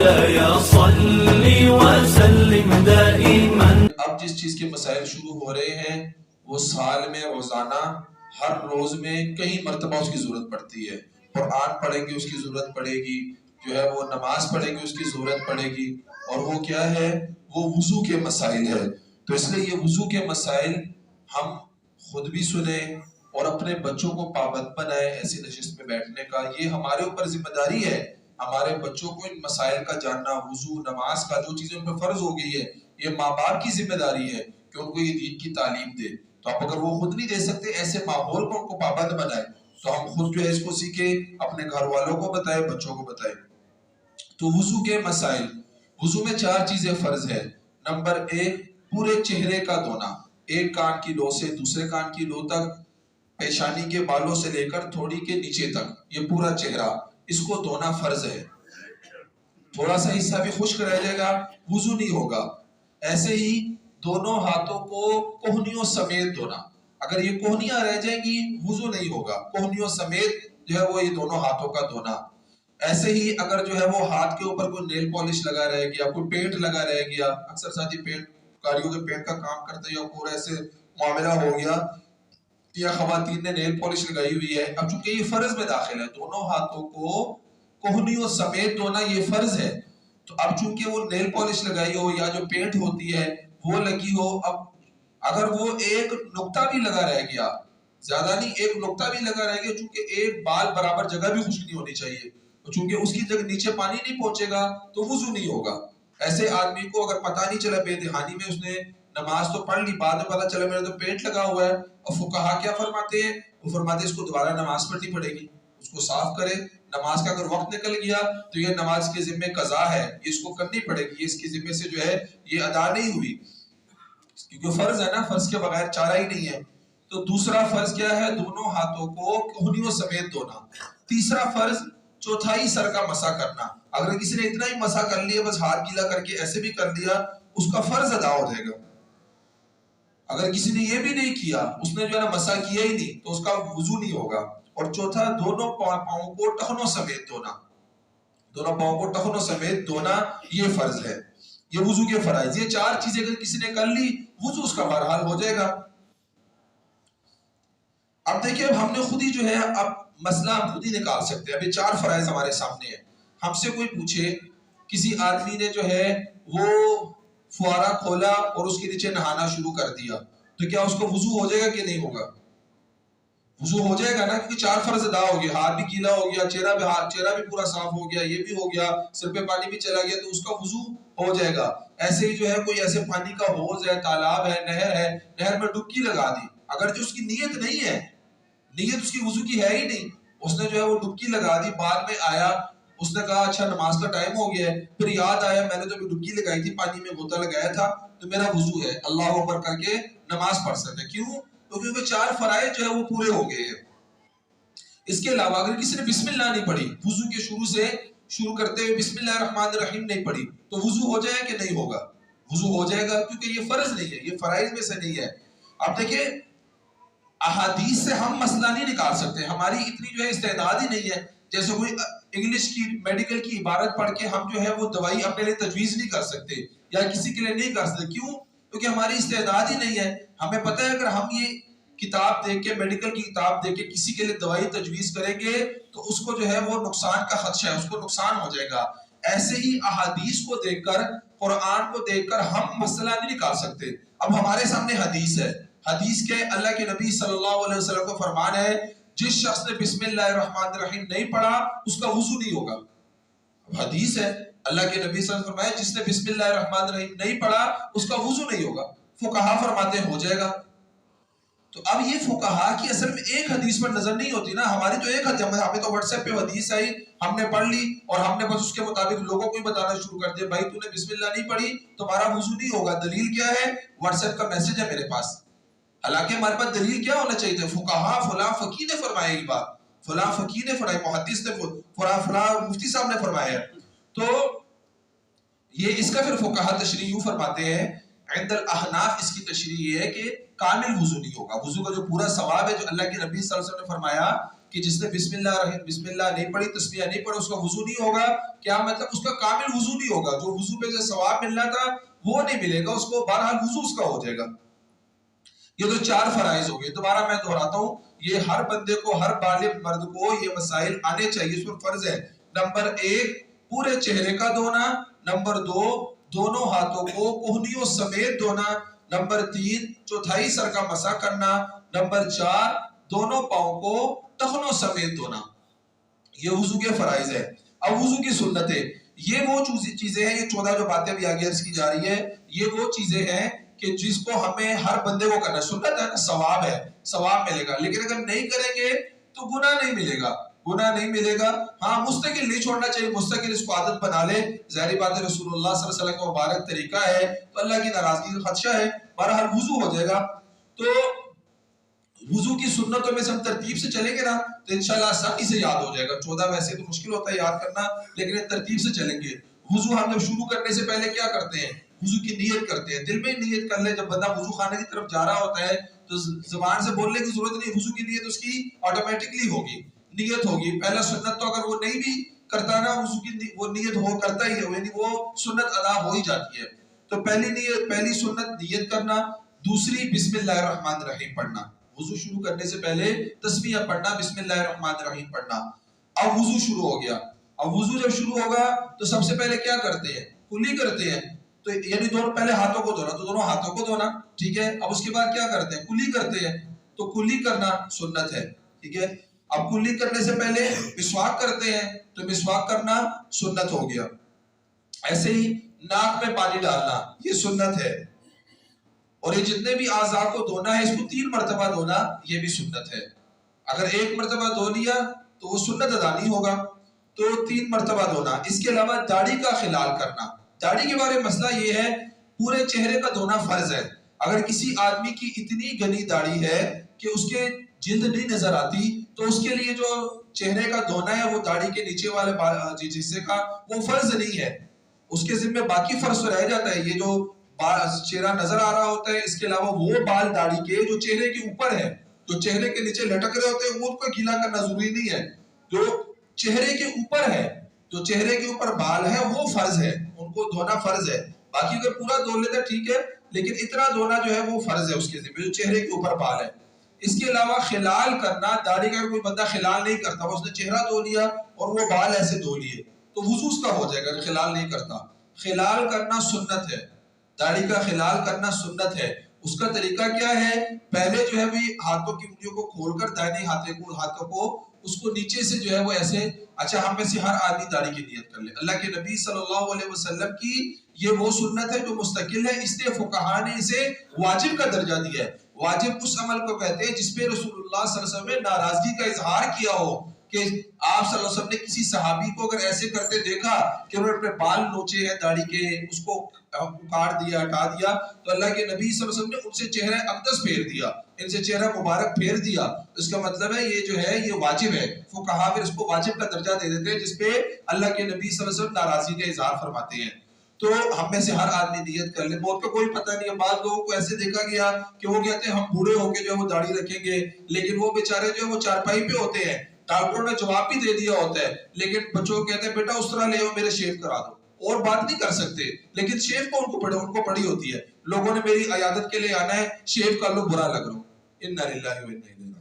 اب جس چیز کے مسائل شروع ہو رہے ہیں وہ سال میں روزانہ ہر روز میں کئی مرتبہ اس کی ضرورت پڑتی ہے. قرآن پڑھیں گے اس کی ضرورت پڑے گی، جو ہے وہ نماز پڑھیں گے اس کی ضرورت پڑے گی، اور وہ کیا ہے، وہ وضو کے مسائل ہے. تو اس لیے یہ وضو کے مسائل ہم خود بھی سنیں اور اپنے بچوں کو پابند بنائیں ایسی نشست میں بیٹھنے کا. یہ ہمارے اوپر ذمہ داری ہے، ہمارے بچوں کو ان مسائل کا جاننا، وضو، نماز کا جو چیزیں ان پر فرض ہو گئی ہے، یہ ماں باپ کی ذمہ داری ہے کہ ان کو یہ دین کی تعلیم دے. تو آپ اگر وہ خود نہیں دے سکتے، ایسے ماحول کو ان کو پابند بنائیں، تو ہم خود جو ہے اس کو سیکھیں، اپنے گھر والوں کو بتائیں، بچوں کو بتائیں. تو وضو کے مسائل، وضو میں 4 چیزیں فرض ہے. نمبر 1، پورے چہرے کا دھونا، ایک کان کی لو سے دوسرے کان کی لو تک، پیشانی کے بالوں سے لے کر تھوڑی کے نیچے تک، یہ پورا چہرہ، اس کو دھونا فرض ہے. تھوڑا سا حصہ بھی خشک رہ جائے گا وضو نہیں ہوگا. ایسے ہی دونوں ہاتھوں کو کوہنیوں سمیت دھونا، اگر یہ کوہنیاں رہ جائیں گی وضو نہیں ہوگا. کوہنیوں سمیت جو ہے وہ یہ دونوں ہاتھوں کا دھونا. ایسے ہی اگر جو ہے وہ ہاتھ کے اوپر کوئی نیل پالش لگا رہ گیا، کوئی پینٹ لگا رہ گیا، اکثر ساتھی پینٹ کاریوں کے پینٹ کا کام کرتے ہیں، یا پورا ایسے معاملہ ہو گیا، یا خواتین نے نیل پالش لگائی ہوئی ہے، اب چونکہ یہ فرض میں داخل ہے، دونوں ہاتھوں کو کوہنیوں سمیت دھونا یہ فرض ہے. تو اب چونکہ وہ نیل پالش لگائی ہو یا جو پینٹ ہوتی ہے وہ لگی ہو، اب اگر وہ ایک نقطہ بھی لگا رہ گیا، زیادہ نہیں، ایک نقطہ بھی لگا رہ گیا، چونکہ ایک بال برابر جگہ بھی خشک نہیں ہونی چاہیے، چونکہ اس کی جگہ نیچے پانی نہیں پہنچے گا تو وضو نہیں ہوگا. ایسے آدمی کو اگر پتہ نہیں چلا، بے دہانی میں اس نے نماز تو پڑھ لی، بعد میں پتہ چلا میرا تو پینٹ لگا ہوا ہے، اور فقہا کیا فرماتے ہیں، وہ فرماتے ہیں اس کو دوبارہ نماز پڑھنی پڑے گی، اس کو صاف کرے. نماز کا اگر وقت نکل گیا تو یہ نماز کے ذمہ قضا ہے، یہ اس کو کرنی پڑے گی، یہ اس کے ذمہ سے جو ہے یہ ادا نہیں ہوئی، کیونکہ فرض ہے نا، فرض کے بغیر چارہ ہی نہیں ہے. تو دوسرا فرض کیا ہے، دونوں ہاتھوں کو کوہنیوں سمیت دھونا. تیسرا فرض چوتھائی سر کا مسح کرنا. اگر کسی نے اتنا ہی مسح کر لیا، بس ہاتھ گیلا کر کے ایسے بھی کر لیا، اس کا فرض ادا ہو جائے گا. اگر کسی نے یہ بھی نہیں کیا، اس نے جو ہے نا مسح کیا ہی نہیں، تو اس کا وضو نہیں ہوگا. اور چوتھا، دونوں پاؤں کو ٹخنوں سمیت دھونا، دونوں پاؤں کو ٹخنوں سمیت دھونا یہ فرض ہے. یہ وضو کے فرائض، یہ 4 چیزیں اگر کسی نے کر لی وضو اس کا بہرحال ہو جائے گا. اب دیکھیں، اب ہم نے خود ہی جو ہے اب مسئلہ ہم خود ہی نکال سکتے ہیں. اب یہ 4 فرائض ہمارے سامنے ہیں. ہم سے کوئی پوچھے، کسی آدمی نے جو ہے وہ فوارہ کھولا اور اس کے نیچے نہانا شروع کر دیا، تو کیا اس کو وضو ہو جائے گا کہ نہیں ہوگا؟ وضو ہو جائے گا نا، کیونکہ 4 فرض ادا ہو گیا، ہاتھ بھی گیلا ہو گیا، چہرہ بھی پورا صاف ہو گیا، یہ بھی ہو گیا، سر پہ پانی بھی چلا گیا، تو اس کا وضو ہو جائے گا. ایسے ہی جو ہے کوئی ایسے پانی کا حوض ہے، تالاب ہے، نہر میں ڈبکی لگا دی، اگر جو اس کی نیت نہیں ہے، نیت اس کی وضو کی ہے ہی نہیں، اس نے جو ہے وہ ڈبکی لگا دی، بعد میں آیا اس نے کہا اچھا نماز کا ٹائم ہو گیا ہے، پھر یاد آیا میں نے تو ڈبکی لگائی تھی، پانی میں غوطہ لگایا تھا، تو میرا وضو ہے، اللہ اکبر کر کے نماز پڑھ سکتے. کیوں؟ کیونکہ 4 فرائض جو ہے وہ پورے ہو گئے ہیں. اس کے علاوہ اگر کسی نے بسم اللہ نہیں پڑھی، وضو کے شروع کرتے ہوئے بسم اللہ الرحمن الرحیم نہیں پڑھی، تو وضو ہو جائے کہ نہیں ہوگا؟ وضو ہو جائے گا، کیونکہ یہ فرض نہیں ہے، یہ فرائض میں سے نہیں ہے. اب دیکھیں، احادیث سے ہم مسئلہ نہیں نکال سکتے، ہماری اتنی جو ہے استعداد ہی نہیں ہے. جیسے کوئی انگلش کی میڈیکل کی عبارت پڑھ کے ہم جو ہے وہ دوائی اپنے لیے تجویز نہیں کر سکتے، یا کسی کے لیے نہیں کر سکتے. کیوں؟ کیونکہ ہماری استعداد ہی نہیں ہے. ہمیں پتہ ہے اگر ہم یہ کتاب دیکھ کے، میڈیکل کی کتاب دیکھ کے کسی کے لیے دوائی تجویز کریں گے تو اس کو جو ہے وہ نقصان کا خدشہ ہے، اس کو نقصان ہو جائے گا. ایسے ہی احادیث کو دیکھ کر، قرآن کو دیکھ کر ہم مسئلہ نہیں نکال سکتے. اب ہمارے سامنے حدیث ہے، حدیث کے اللہ کے نبی صلی اللہ علیہ وسلم کو فرمان ہے، جس شخص نے بسم اللہ الرحمن الرحیم نہیں پڑھا اس کا وضو نہیں ہوگا. حدیث ہے، اللہ کے نبی صلی اللہ علیہ وسلم فرمایا جس نے بسم اللہ الرحمن الرحیم نہیں پڑھا اس کا وضو نہیں ہوگا. فقہا فرماتے ہو جائے گا. تو اب یہ فقہا کی اصل میں ایک حدیث پر نظر نہیں ہوتی نا، ہماری تو ایک حدیث، ہمیں تو واٹس ایپ پہ حدیث آئی، ہم نے پڑھ لی اور ہم نے بس اس کے مطابق لوگوں کو ہی بتانا شروع کر دیا، بھائی تو نے بسم اللہ نہیں پڑھی تمہارا وضو نہیں ہوگا. دلیل کیا ہے؟ واٹس ایپ کا میسج ہے میرے پاس. حالانکہ ہمارے پاس دلیل کیا ہونا چاہیے تھا؟ فقہا فلاں فقی نے فرمایا یہ بات، فلاں فقی نے فرمایا، محدث نے فلاں مفتی صاحب نے فرمایا. تو یہ اس کا پھر فقہا تشریح یوں فرماتے ہیں، عند الاحناف اس کی تشریح یہ ہے کہ کامل وضو نہیں ہوگا. وضو کا جو پورا ثواب ہے جو اللہ کے نبی صلی اللہ علیہ وسلم نے فرمایا کہ جس نے بسم اللہ نہیں پڑھی، تسمیہ نہیں پڑھی، اس کا وضو نہیں ہوگا، کیا مطلب اس کا کامل وضو نہیں ہوگا، جو وضو پہ جو ثواب ملنا تھا وہ نہیں ملے گا اس کو، بہرحال وضو اس کا ہو جائے گا۔ یہ تو 4 فرائض ہو گئے، دوبارہ میں دہراتا ہوں، یہ ہر بندے کو، ہر بالغ مرد کو یہ مسائل آنے چاہیے، اس پر فرض ہے۔ نمبر 1 پورے چہرے کا دھونا، نمبر 2 دونوں ہاتھوں کو کوہنیوں سمیت دھونا، نمبر 3 چوتھائی سر کا مسح کرنا، نمبر 4 دونوں پاؤں کو ٹخنوں سمیت دھونا۔ یہ وضو کے فرائض ہے۔ اب وضو کی سنتیں، یہ وہ چیزیں ہیں، یہ 14 جو باتیں بھی آگے عرض کی جا رہی ہے، یہ وہ چیزیں ہیں کہ جس کو ہمیں ہر بندے کو کرنا، سنت ہے نا، ثواب ہے، ثواب ملے گا، لیکن اگر نہیں کریں گے تو گناہ نہیں ملے گا، گناہ نہیں ملے گا۔ ہاں مستقل نہیں چھوڑنا چاہیے، مستقل اس کو عادت بنا لے، ظاہری بات ہے رسول اللہ صلی اللہ علیہ وسلم کا مبارک طریقہ ہے تو اللہ کی ناراضگی کا خدشہ ہے، بہرحال وضو ہو جائے گا۔ تو وضو کی سنتوں میں سے ہم ترتیب سے چلیں گے نا تو انشاءاللہ آسانی سے یاد ہو جائے گا۔ 14 ویسے تو مشکل ہوتا ہے یاد کرنا، لیکن ترتیب سے چلیں گے۔ وضو ہم جب شروع کرنے سے پہلے کیا کرتے ہیں؟ وضو کی نیت کرتے ہیں، دل میں نیت کر لے۔ جب بندہ وضو خانے کی طرف جا رہا ہوتا ہے تو زبان سے بولنے کی ضرورت نہیں، وضو کی نیت اس کی آٹومیٹکلی ہوگی، نیت ہوگی۔ پہلا سنت تو اگر وہ نہیں بھی کرتا نا، وضو کی وہ نیت ہو کرتا ہی ہے، یعنی وہ سنت ادا ہو ہی جاتی ہے۔ تو پہلی سنت نیت کرنا، دوسری بسم اللہ الرحمن الرحیم پڑھنا، وضو شروع کرنے سے پہلے تسمیہ پڑھنا، بسم اللہ الرحمن الرحیم پڑھنا۔ اب وضو شروع ہو گیا، اب وضو جب شروع ہوگا تو سب سے پہلے کیا کرتے ہیں؟ کلی کرتے ہیں، تو یعنی دونوں پہلے ہاتھوں کو دھونا، تو دونوں ہاتھوں کو دھونا، ٹھیک ہے۔ اب اس کے بعد کیا کرتے ہیں؟ کلی کرتے ہیں، تو کلی کرنا سنت ہے، ٹھیک ہے۔ اب کلی کرنے سے پہلے مسواک کرتے ہیں، تو مسواک کرنا سنت ہو گیا۔ ایسے ہی ناک میں پانی ڈالنا، یہ سنت ہے۔ اور یہ جتنے بھی اعضاء کو دھونا ہے، اس کو 3 مرتبہ دھونا، یہ بھی سنت ہے۔ اگر 1 مرتبہ دھو لیا تو وہ سنت ادا نہیں ہوگا، تو 3 مرتبہ دھونا۔ اس کے علاوہ داڑھی کا خلال کرنا، داڑھی کے بارے میں مسئلہ یہ ہے، پورے چہرے کا دھونا فرض ہے۔ اگر کسی آدمی کی اتنی گھنی داڑھی ہے کہ اس کے جلد نہیں نظر آتی، تو اس کے لیے جو چہرے کا دھونا ہے وہ داڑھی کے نیچے والے حصے کا، وہ فرض نہیں ہے۔ اس کے ذمہ باقی فرض رہ جاتا ہے، یہ جو چہرہ نظر آ رہا ہوتا ہے، اس کے علاوہ وہ بال داڑھی کے جو چہرے کے اوپر ہے، جو چہرے کے نیچے لٹک رہے ہوتے ہیں، وہ ان کو گیلا کرنا ضروری نہیں ہے۔ جو چہرے کے اوپر ہے، جو چہرے کے اوپر بال ہے، وہ فرض ہے، ان کو دھونا فرض ہے۔ باقی اگر پورا دھو لیتا ٹھیک ہے، لیکن اتنا دھونا جو ہے وہ فرض ہے اس کے ذمہ، جو چہرے کے اوپر بال ہے۔ اس کے علاوہ خلال کرنا، داڑھی کا کوئی بندہ خلال نہیں کرتا، اس نے چہرہ دھو لیا اور وہ بال ایسے دھو لیے تو وضو اس کا ہو جائے گا، خلال نہیں کرتا۔ خلال کرنا سنت ہے، داڑھی کا خلال کرنا سنت ہے۔ اس کا طریقہ کیا ہے؟ پہلے جو ہے بھی ہاتھوں کی انگلیوں کو کھول کر دائیں ہاتھوں کو اس کو نیچے سے جو ہے وہ ایسے، اچھا ہم میں سے ہر آدمی داڑھی کی نیت کر لے۔ اللہ کے نبی صلی اللہ علیہ وسلم کی یہ وہ سنت ہے جو مستقل ہے، اس لیے فقہاء نے اسے واجب کا درجہ دیا ہے۔ واجب اس عمل کو کہتے ہیں جس پہ رسول اللہ صلی اللہ علیہ وسلم نے ناراضگی کا اظہار کیا ہو، کہ آپ صلی اللہ علیہ وسلم نے کسی صحابی کو اگر ایسے کرتے دیکھا کہ انہوں نے اپنے بال نوچے ہیں داڑھی کے، اس کو اکاڑ دیا، ہٹا دیا، تو اللہ کے نبی صلی اللہ علیہ وسلم نے ان سے چہرہ اقدس پھیر دیا، ان سے چہرہ مبارک پھیر دیا۔ اس کا مطلب ہے یہ جو ہے یہ واجب ہے، فقہاء پھر اس کو واجب کا درجہ دے دیتے ہیں جس پہ اللہ کے نبی صلی اللہ علیہ وسلم ناراضگی کا اظہار فرماتے ہیں۔ تو ہم میں سے ہر آدمی نیت کر لے، موت کا کوئی پتہ نہیں ہے۔ بعض لوگوں کو ایسے دیکھا گیا کہ وہ کہتے ہیں ہم بوڑھے ہو کے جو ہے وہ داڑھی رکھیں گے، لیکن وہ بیچارے جو ہے وہ چارپائی پہ ہوتے ہیں، ڈاکٹروں نے جواب بھی دے دیا ہوتا ہے، لیکن بچوں کو کہتے ہیں بیٹا اس طرح لے آؤ میرے شیو کرا دو، اور بات نہیں کر سکتے، لیکن شیو کو ان کو پڑی ہوتی ہے، لوگوں نے میری عیادت کے لیے آنا ہے، شیو کر لو، برا لگ رہا ہوں۔ انا للہ و انا الیہ راجعون۔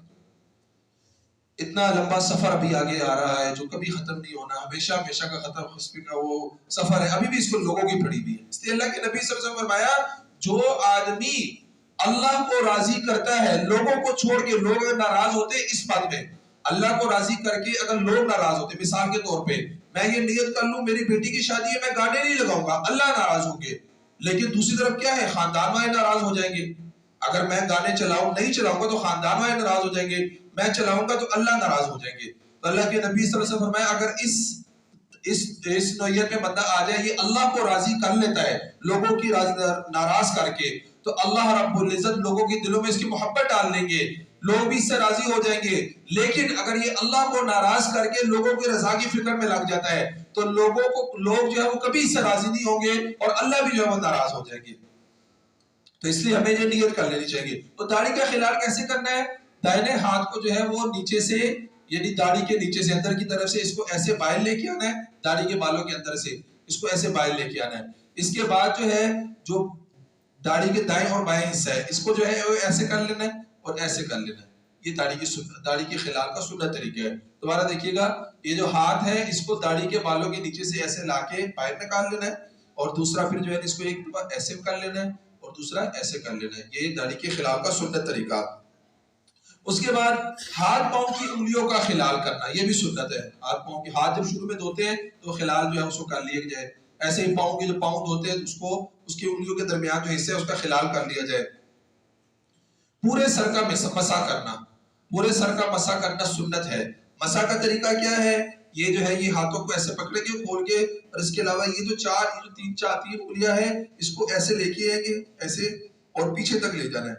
اتنا لمبا سفر ابھی آگے آ رہا ہے جو کبھی ختم نہیں ہونا، ہمیشہ ہمیشہ کا ختم خسبی کا وہ سفر ہے، ابھی بھی اس کو لوگوں کی پڑی بھی ہے۔ اس لیے اللہ کے نبی صلی اللہ علیہ وسلم فرمایا جو آدمی اللہ کو راضی کرتا ہے، لوگوں کو چھوڑ کے، لوگ ناراض ہوتے ہیں اس بات میں، اللہ کو راضی کر کے اگر لوگ ناراض ہوتے، مثال کے طور پہ میں یہ نیت کر لوں میری بیٹی کی شادی ہے، میں گانے نہیں لگاؤں گا، اللہ ناراض ہوں گے، لیکن دوسری طرف کیا ہے، خاندان والے ناراض ہو جائیں گے۔ اگر میں گانے نہیں چلاؤں گا تو خاندان والے ناراض ہو جائیں گے، میں چلاؤں گا تو اللہ ناراض ہو جائیں گے۔ تو اللہ کے نبی صلی اللہ علیہ وسلم فرمایا اگر اس نوعیت میں بندہ آ جائے، یہ اللہ کو راضی کر لیتا ہے لوگوں کی ناراض کر کے، تو اللہ رب العزت لوگوں کے دلوں میں اس کی محبت ڈال دیں گے، لوگ بھی اس سے راضی ہو جائیں گے۔ لیکن اگر یہ اللہ کو ناراض کر کے لوگوں کی رضا کی فکر میں لگ جاتا ہے تو لوگ جو ہے وہ کبھی اس سے راضی نہیں ہوں گے اور اللہ بھی جو ہے وہ ناراض ہو جائیں گے۔ تو اس لیے ہمیں یہ نیت کر لینی چاہیے۔ تو داڑھی کا خلال کیسے کرنا ہے؟ دائنے ہاتھ کو جو ہے وہ نیچے سے یعنی داڑھی کے نیچے سے اندر کی طرف سے اس کو ایسے بائل لے کے آنا ہے، داڑھی کے بالوں کے اندر سے اس کو ایسے بائل لے کے آنا ہے. اس کے بعد جو ہے جو داڑھی کے دائیں اور بائیں حصہ ہے اس کو جو ہے ایسے کر لینا ہے اور ایسے کر لینا ہے. یہ داڑھی کی خلال کا سنت طریقہ ہے. دوبارہ دیکھیے گا، یہ جو ہاتھ ہے اس کو داڑھی کے بالوں کے نیچے سے ایسے لا کے باہر نکال لینا ہے، اور دوسرا پھر جو ہے اس کو ایک دفعہ ایسے کر لینا ہے اور دوسرا ایسے کر لینا ہے. یہ داڑھی کے خلال کا سنت طریقہ. اس کے بعد ہاتھ پاؤں کی انگلیوں کا خلال کرنا، یہ بھی سنت ہے. ہاتھ پاؤں کی، ہاتھ جب شروع میں دھوتے ہیں تو خلال جو ہے اس کو کر لیا جائے. ایسے ہی پاؤں کے جو پاؤں دھوتے ہیں اس کو اس کی انگلیوں کے درمیان جو حصہ ہے اس کا خلال کر لیا جائے. پورے سر کا مسح کرنا، پورے سر کا مسح کرنا سنت ہے. مسح کا طریقہ کیا ہے؟ یہ جو ہے یہ ہاتھوں کو ایسے پکڑیں گے کھول کے، اور اس کے علاوہ یہ جو تین انگلیاں ہیں اس کو ایسے لے کے آئیں گے ایسے، اور پیچھے تک لے جانا ہے.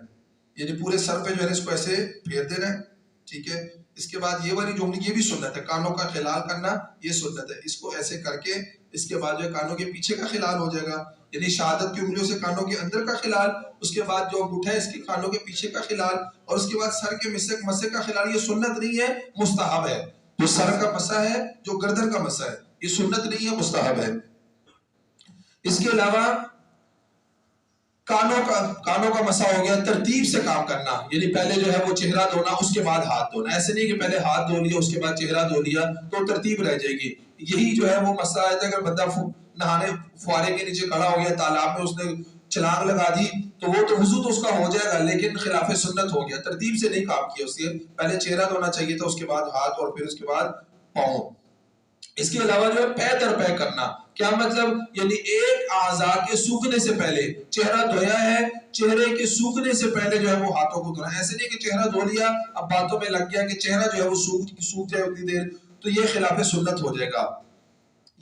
یعنی پورے سر پہ جو ہے اس کو ایسے پھیر دینا ہے. ٹھیک ہے. اس کے بعد یہ والی جو انگلی، یہ بھی سنت ہے. کانوں کا خلال کرنا یہ سنت ہے. اس کو ایسے کر کے اس کے بعد جو ہے کانوں کے پیچھے کا خلال ہو جائے گا، یعنی شہادت کی انگلیوں سے کانوں کے اندر کا خلال. اس کے بعد جو انگوٹھا ہے اس کے کانوں کے پیچھے کا خلال، اور اس کے بعد سر کے مسے کا خلال. یہ سنت نہیں ہے، مستحب ہے. جو سر کا مسا ہے، جو گردن کا مسا ہے، یہ سنت نہیں ہے، مستحب ہے. اس کے علاوہ کانوں کا مسا ہو گیا. ترتیب سے کام کرنا، یعنی پہلے جو ہے وہ چہرہ دھونا اس کے بعد ہاتھ دھونا. ایسے نہیں کہ پہلے ہاتھ دھو لیا اس کے بعد چہرہ دھو لیا تو ترتیب رہ جائے گی. یہی جو ہے وہ مسئلہ ہے. اگر بندہ نہانے فوارے کے نیچے کھڑا ہو گیا، تالاب میں اس نے چھلانگ لگا دی تو وہ تو وضو تو اس کا ہو جائے گا، لیکن خلاف سنت ہو گیا. ترتیب سے نہیں کام کیا اس نے. پہلے چہرہ دھونا چاہیے تھا، اس کے بعد ہاتھ، اور پھر اس کے بعد پاؤں. اس کے علاوہ جو ہے پے در پے کرنا. کیا مطلب؟ یعنی ایک اعضاء کے سوکھنے سے پہلے، چہرہ دھویا ہے، چہرے کے سوکھنے سے پہلے جو ہے وہ ہاتھوں کو دھونا. ایسے نہیں کہ چہرہ دھو لیا اب باتوں میں لگ گیا کہ چہرہ جو ہے وہ سوکھ جائے اتنی دیر، تو یہ خلاف سنت ہو جائے گا.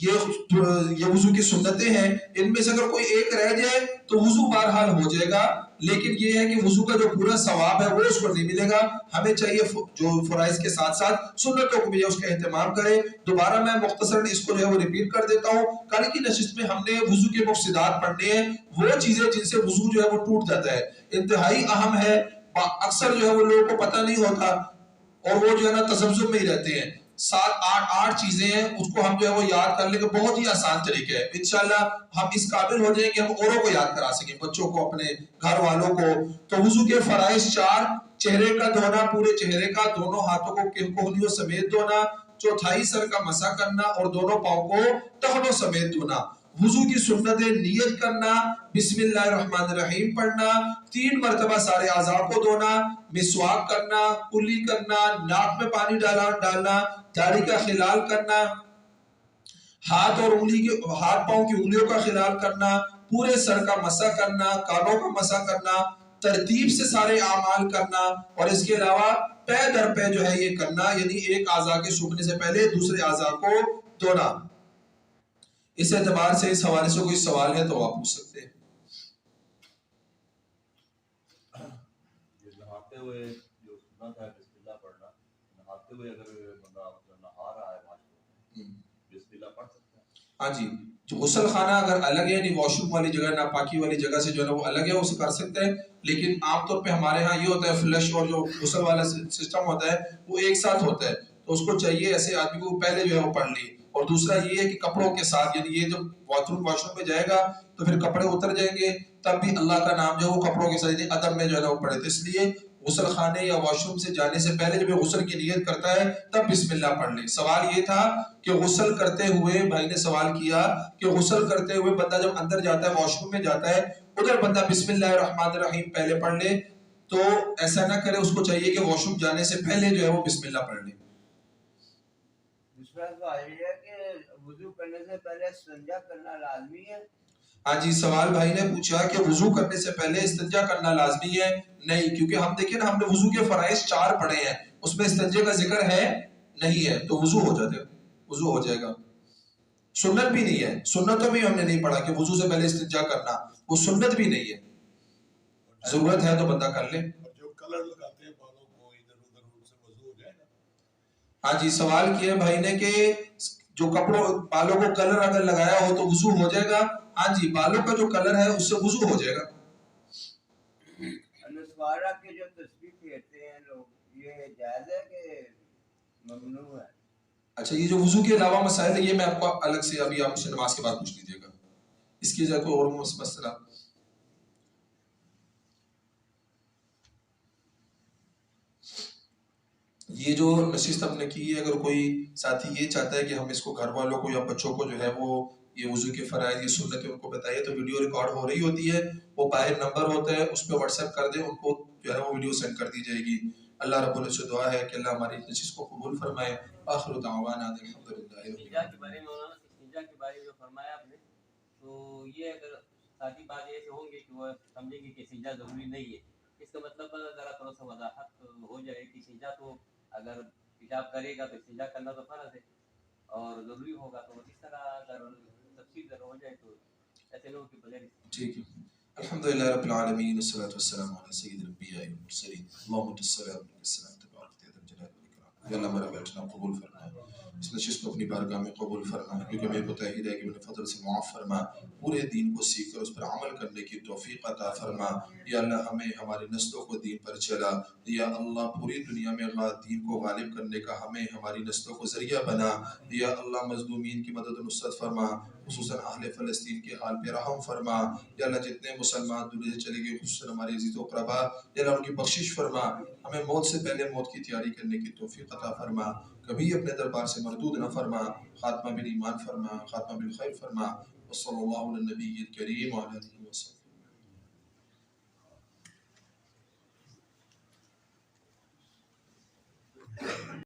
یہ وضو کی سنتیں ہیں. ان میں سے اگر کوئی ایک رہ جائے تو وضو بہرحال ہو جائے گا، لیکن یہ ہے کہ وضو کا جو پورا ثواب ہے وہ اس کو نہیں ملے گا. ہمیں چاہیے جو فرائض کے ساتھ ساتھ سنتوں کو بھی اس کا اہتمام کرے. دوبارہ میں مختصراً اس کو جو ہے وہ ریپیٹ کر دیتا ہوں. کل کی نشست میں ہم نے وضو کے مفسدات پڑھنے ہیں، وہ چیزیں جن سے وضو جو ہے وہ ٹوٹ جاتا ہے. انتہائی اہم ہے، اکثر جو ہے وہ لوگوں کو پتہ نہیں ہوتا اور وہ جو ہے نا تذبذب میں ہی رہتے ہیں. 7-8 چیزیں ہیں، اس کو ہم جو ہے وہ یاد کر لیں گے. بہت ہی آسان طریقہ ہے. انشاءاللہ ہم اس قابل ہو جائیں کہ ہم اوروں کو یاد کرا سکیں، بچوں کو، اپنے گھر والوں کو. تو وضو کے فرائض 4: چہرے کا دھونا، پورے چہرے کا، دونوں ہاتھوں کو کوہنیوں سمیت دھونا. چوتھائی سر کا مسح کرنا، اور دونوں پاؤں کو ٹخنوں سمیت دھونا. وضو کی سنتیں: نیت کرنا، بسم اللہ الرحمن الرحیم پڑھنا، 3 مرتبہ سارے اعضاء کو دھونا، مسواک کرنا، کلی کرنا، ناک میں پانی ڈالنا، داڑھی کا خلال کرنا، ہاتھ پاؤں کی انگلیوں کا خلال کرنا، پورے سر کا مسح کرنا، کانوں کا مسح کرنا، ترتیب سے سارے اعمال کرنا، اور اس کے علاوہ پے در پے جو ہے یہ کرنا، یعنی ایک اعضاء کے سوکھنے سے پہلے دوسرے اعضاء کو دھونا. اس اعتبار سے اس حوالے سے کوئی سوال ہے تو آپ پوچھ سکتے ہیں. نہاتے ہوئے جو سنت ہے بسم اللہ پڑھنا، نہاتے ہوئے اگر بندہ نہا رہا ہے بسم اللہ پڑھ سکتا ہے؟ ہاں جی، جو غسل خانہ اگر الگ ہے، یعنی واش روم والی جگہ، ناپاکی والی جگہ سے جو ہے نا وہ الگ ہے، اسے کر سکتا ہے. لیکن عام طور پہ ہمارے ہاں یہ ہوتا ہے فلش اور جو غسل والا سسٹم ہوتا ہے وہ ایک ساتھ ہوتا ہے. تو اس کو چاہیے ایسے آدمی کو پہلے جو ہے وہ پڑھ لی. اور دوسرا یہ ہے کہ کپڑوں کے ساتھ، یعنی یہ جب واش روم میں جائے گا تو پھر کپڑے اتر جائیں گے، تب بھی اللہ کا نام جو ہے وہ کپڑوں کے ساتھ، یعنی ادب میں جو ہے نا وہ پڑھے. تو اس لیے غسل خانے یا واش روم سے جانے سے پہلے جب یہ غسل کی نیت کرتا ہے تب بسم اللہ پڑھ لے. سوال یہ تھا کہ غسل کرتے ہوئے، بھائی نے سوال کیا کہ غسل کرتے ہوئے بندہ جب اندر جاتا ہے، واش روم میں جاتا ہے، ادھر بندہ بسم اللہ الرحمن الرحیم پہلے پڑھ لے. تو ایسا نہ کرے، اس کو چاہیے کہ واش روم جانے سے پہلے جو ہے وہ بسم اللہ پڑھ لے. دوسرا سوال یہ ہے کہ وضو کرنے سے پہلے استنجا کرنا لازمی ہے؟ ہاں جی، سوال بھائی نے پوچھا کہ وضو کرنے سے پہلے استنجا کرنا لازمی ہے. نہیں، کیونکہ ہم دیکھیں نا، ہم نے وضو کے فرائض 4 پڑھے ہیں، اس میں استنجے کا ذکر ہے نہیں ہے، تو وضو ہو جاتا ہے، وضو ہو جائے گا. سنت بھی نہیں ہے، سنتوں میں ہم نے نہیں پڑھا کہ وضو سے پہلے استنجا کرنا، وہ سنت بھی نہیں ہے. ضرورت ہے تو بندہ کر لے. جو کلر لگاتے ہیں بالوں کو ادھر ادھر، ان سے وضو ہو جائے گا؟ ہاں جی، سوال کیا بھائی نے کہ جو کپڑوں بالوں کو کلر اگر لگایا ہو تو وضو ہو جائے گا. ہاں جی، بالوں کا جو کلر ہے اس سے وضو ہو جائے گا. نسوارا کے جو تسبیح پھیرتے ہیں لوگ، یہ جائز ہے کہ ممنوع ہے. اچھا یہ جو وضو کے علاوہ مسائل ہے یہ میں آپ کو الگ سے ابھی آپ مجھ سے نماز کے بعد پوچھ لیجیے گا. اس کی جگہ کوئی اور مسئلہ؟ یہ جو نشست ہم نے کی ہے، اگر کوئی ساتھی یہ چاہتا ہے کہ ہم اس کو گھر والوں کو یا بچوں کو جو ہے وہ یہ وضو کے فرائض یہ سنتیں ان کو بتائیے، تو ویڈیو ریکارڈ ہو رہی ہوتی ہے، وہ باہر نمبر ہوتا ہے اس پہ واٹس ایپ کر دیں، ان کو جو ہے وہ ویڈیو سینڈ کر دی جائے گی. اللہ رب العزت سے دعا ہے کہ اللہ ہماری نشست کو قبول فرمائے. آخر دعوانا الحمدللہ. استنجا کے بارے میں مولانا استنجا کے بارے میں جو فرمایا آپ نے، تو یہ اگر ساتھی بات ایسے ہوں گے کہ وہ سمجھیں گے کہ استنجا ضروری نہیں ہے، اس کا مطلب ذرا تھوڑا سا وضاحت ہو جائے کہ استنجا تو اگر پیشاب کرے گا تو استنجا کرنا تو فرض ہے اور ضروری ہوگا، تو اس طرح اگر تفصیل ہو جائے تو ایسے لوگوں کے بغیر. ٹھیک ہے. الحمدللہ رب العالمین والصلاة والسلام علی سید الانبیاء والمرسلین اللہم صلی اللہ علیہ وسلم تبارک ذا الجلال والاکرام. یا اللہ ہمارا بیٹھنا قبول فرما، اس نشست کو اپنی بارگاہ میں قبول فرما، کیونکہ میں متحد ہے کہ اپنے فضل سے معاف فرما، پورے دین کو سیکھ کر اس پر عمل کرنے کی توفیق عطا فرما. یا اللہ ہمیں ہماری نسلوں کو دین پر چلا، یا اللہ پوری دنیا میں دین کو غالب کرنے کا ہمیں ہماری نسلوں کو ذریعہ بنا. یا اللہ مظلومین کی مدد و نصرت فرما، خصوصاً اہل فلسطین کے حال پہ رحم فرما. یا اللہ جتنے مسلمان دنیا سے چلے گئے خصوصاً ہمارے عزیز و اقربا، یا اللہ ان کی بخشش فرما. ہمیں موت سے پہلے موت کی تیاری کرنے کی توفیق عطا فرما، کبھی اپنے دربار سے مردود نہ فرما. خاتمہ بالایمان فرما، خاتمہ بالخیر فرما. وصلی اللہ علی النبی الکریم وعلی آلہ وسلم.